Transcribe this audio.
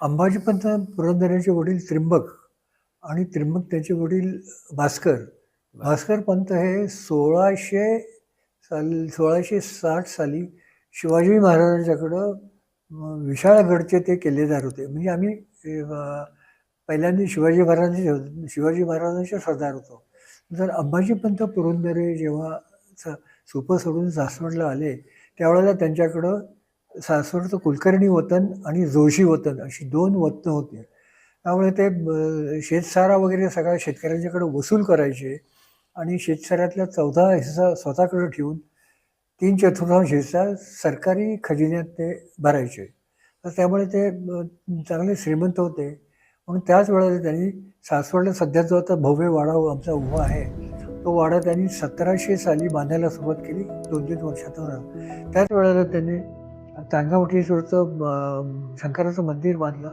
अंबाजीपंत पुरंदरेचे वडील त्र्यंबक आणि त्र्यंबक त्याचे वडील भास्कर. बरं. भास्कर पंत हे 1660 साली शिवाजी महाराजांच्याकडं विशाळगडचे ते किल्लेदार होते. म्हणजे आम्ही पहिल्यांदा शिवाजी महाराजांचे सरदार होतो. तर अंबाजीपंत पुरंदरे जेव्हा सुपं सोडून सासवडला आले त्यावेळेला त्यांच्याकडं सासवडचं कुलकर्णी वतन आणि जोशी वतन अशी 2 वतनं होती. त्यामुळे ते शेतसारा वगैरे सगळ्या शेतकऱ्यांच्याकडे वसूल करायचे आणि शेतसाऱ्यातला 14 हिस्सा स्वतःकडे ठेवून 3/4 हिस्सा सरकारी खजिन्यात ते भरायचे. तर त्यामुळे ते चांगले श्रीमंत होते. म्हणून त्याच वेळेला त्यांनी सासवडला सध्या जो आता भव्य वाडा आमचा उभा आहे, तो वाडा त्यांनी 1700 साली बांधायला सुरुवात केली 2-3 वर्षातून. त्याच वेळेला त्यांनी चांगावटीचं शंकराचं मंदिर बांधलं.